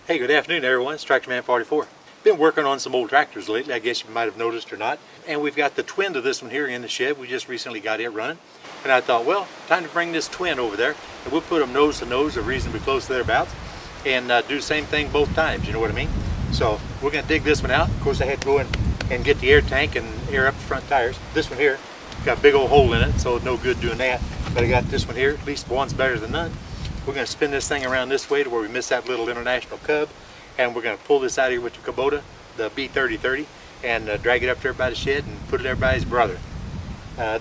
Hey, good afternoon everyone, it's Tractor Man 44. Been working on some old tractors lately, I guess you might have noticed or not. And we've got the twin to this one here in the shed. We just recently got it running. And I thought, well, time to bring this twin over there. And we'll put them nose to nose or reasonably close to thereabouts. And do the same thing both times, you know what I mean? So we're going to dig this one out. Of course I had to go in and get the air tank and air up the front tires. This one here got a big old hole in it, so no good doing that. But I got this one here, at least one's better than none. We're going to spin this thing around this way to where we miss that little international cub, and we're going to pull this out of here with the Kubota, the B3030, and drag it up there by the shed and put it there by his brother.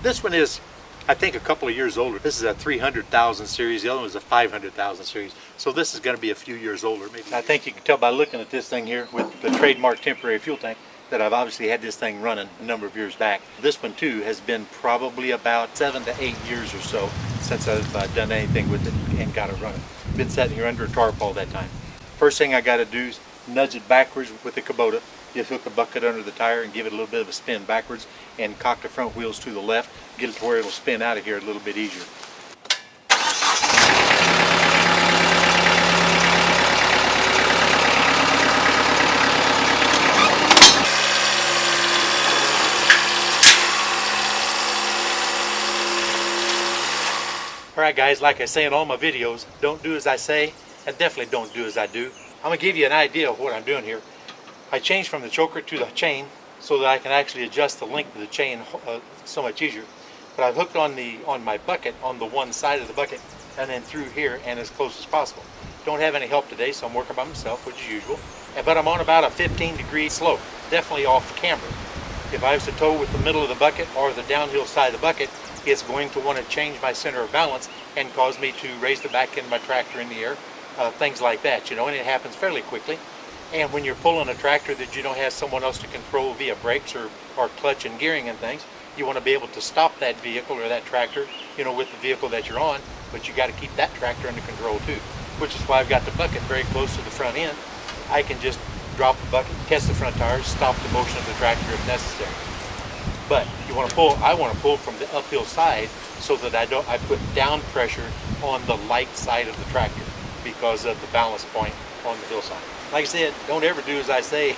This one is, I think, a couple of years older. This is a 300,000 series, the other one is a 500,000 series, so this is going to be a few years older. Maybe. I think you can tell by looking at this thing here with the trademark temporary fuel tank that I've obviously had this thing running a number of years back. This one too has been probably about 7 to 8 years or so since I've done anything with it and got it running. Been sitting here under a tarp all that time. First thing I got to do is nudge it backwards with the Kubota. Just hook a bucket under the tire and give it a little bit of a spin backwards and cock the front wheels to the left. Get it to where it'll spin out of here a little bit easier. Alright guys, like I say in all my videos, don't do as I say, and definitely don't do as I do. I'm going to give you an idea of what I'm doing here. I changed from the choker to the chain so that I can actually adjust the length of the chain so much easier. But I've hooked on my bucket on the one side of the bucket and then through here and as close as possible. Don't have any help today, so I'm working by myself, which is usual. But I'm on about a 15-degree slope, definitely off camber. If I was to tow with the middle of the bucket or the downhill side of the bucket, it's going to want to change my center of balance and cause me to raise the back end of my tractor in the air, things like that, you know, and it happens fairly quickly. And when you're pulling a tractor that you don't have someone else to control via brakes or clutch and gearing and things, you want to be able to stop that vehicle or that tractor, you know, with the vehicle that you're on, but you got to keep that tractor under control too, which is why I've got the bucket very close to the front end. I can just drop the bucket, test the front tires, stop the motion of the tractor if necessary. But you want to pull, I want to pull from the uphill side so that I put down pressure on the light side of the tractor because of the balance point on the hillside. Like I said, don't ever do as I say.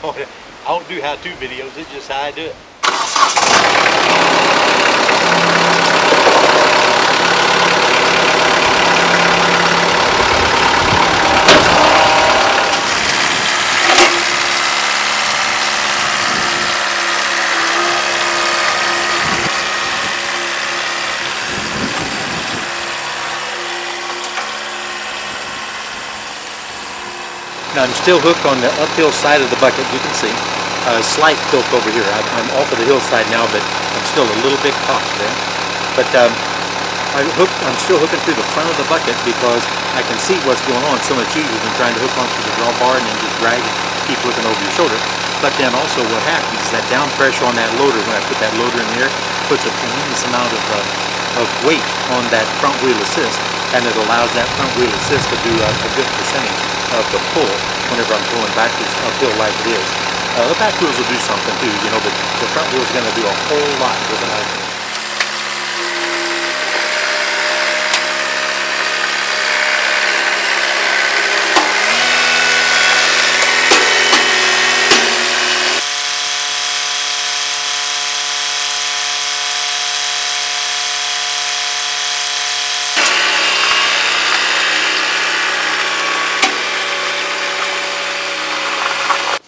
I don't do how-to videos, it's just how I do it. Now I'm still hooked on the uphill side of the bucket, you can see. Slight tilt over here. I'm off of the hillside now, but I'm still a little bit caught there. But I'm still hooking through the front of the bucket because I can see what's going on so much easier than trying to hook onto the drawbar and then just drag and keep looking over your shoulder. But then also what happens is that down pressure on that loader, when I put that loader in the air, puts a tremendous amount of weight on that front wheel assist, and it allows that front wheel assist to do a good percentage of the pull whenever I'm pulling backwards uphill like it is. The back wheels will do something too, you know, but the front wheel's going to do a whole lot with an item.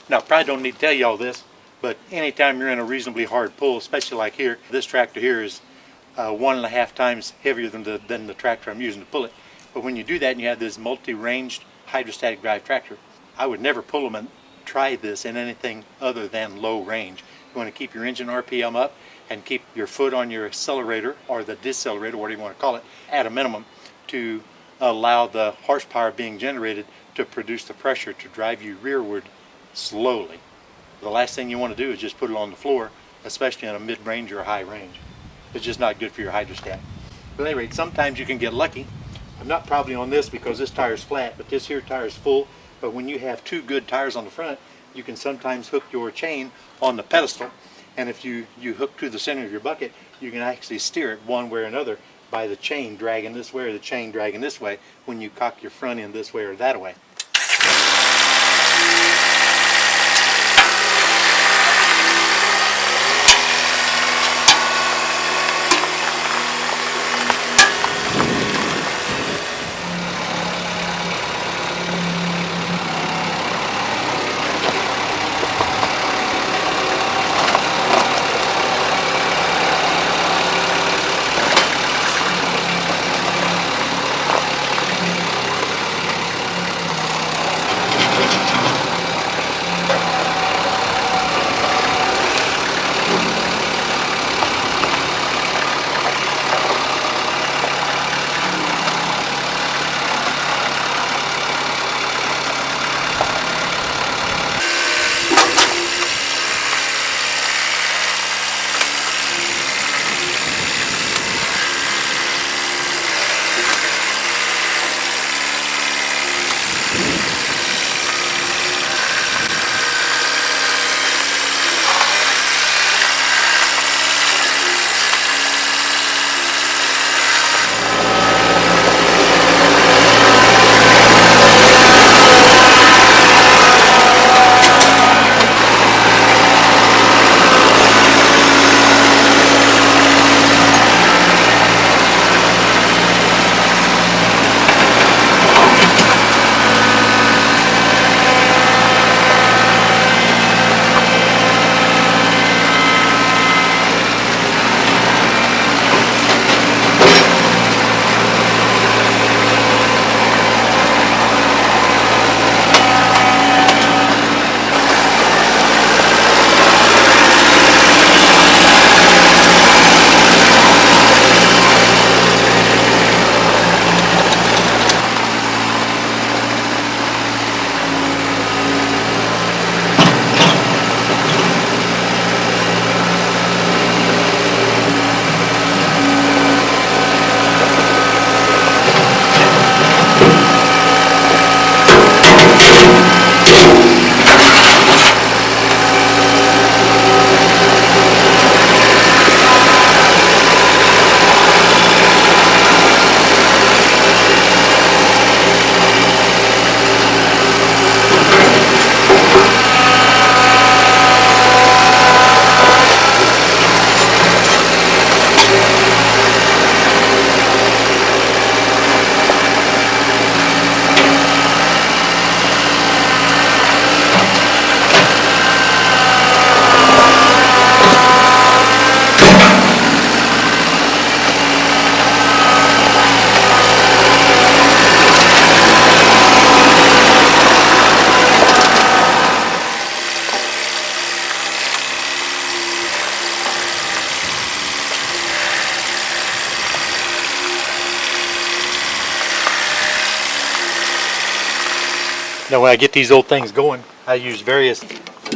Now, I probably don't need to tell you all this, but anytime you're in a reasonably hard pull, especially like here, this tractor here is 1.5 times heavier than the tractor I'm using to pull it. But when you do that and you have this multi-ranged hydrostatic drive tractor, I would never pull them and try this in anything other than low range. You want to keep your engine RPM up and keep your foot on your accelerator or the decelerator, whatever you want to call it, at a minimum to allow the horsepower being generated to produce the pressure to drive you rearward slowly. The last thing you want to do is just put it on the floor, especially in a mid-range or a high range. It's just not good for your hydrostat. But at any rate, sometimes you can get lucky. I'm not probably on this because this tire is flat, but this here tire is full. But when you have two good tires on the front, you can sometimes hook your chain on the pedestal, and if you hook to the center of your bucket, you can actually steer it one way or another by the chain dragging this way or the chain dragging this way when you cock your front end this way or that way. Now when I get these old things going, I use various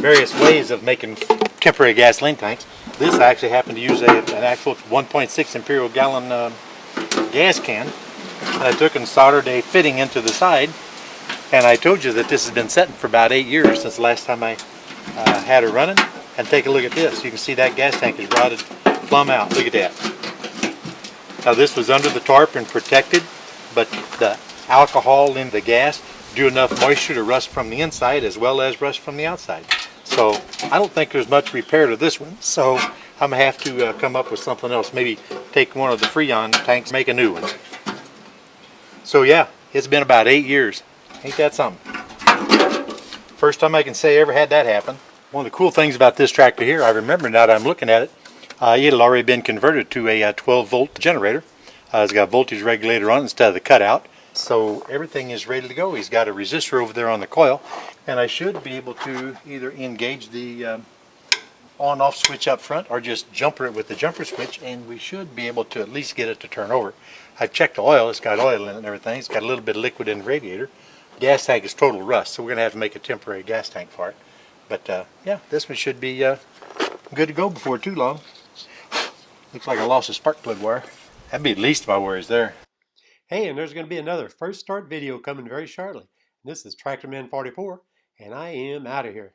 ways of making temporary gasoline tanks. This I actually happen to use an actual 1.6 imperial gallon gas can. And I took and soldered a fitting into the side, and I told you that this has been setting for about 8 years since the last time I had it running. And take a look at this. You can see that gas tank is rotted plumb out. Look at that. Now this was under the tarp and protected, but the alcohol in the gas drew enough moisture to rust from the inside as well as rust from the outside. So I don't think there's much repair to this one. So I'm gonna have to come up with something else. Maybe take one of the Freon tanks, make a new one. So yeah, it's been about 8 years. Ain't that something? First time I can say I ever had that happen. One of the cool things about this tractor here, I remember now that I'm looking at it, it had already been converted to a 12-volt generator. It's got a voltage regulator on it instead of the cutout. So everything is ready to go. He's got a resistor over there on the coil, and I should be able to either engage the on-off switch up front or just jumper it with the jumper switch, and we should be able to at least get it to turn over. I've checked the oil. It's got oil in it and everything. It's got a little bit of liquid in the radiator. Gas tank is total rust, so we're going to have to make a temporary gas tank for it. But yeah, this one should be good to go before too long. Looks like I lost a spark plug wire. That'd be at least my worries there. Hey, and there's going to be another first start video coming very shortly. This is Tractorman 44, and I am out of here.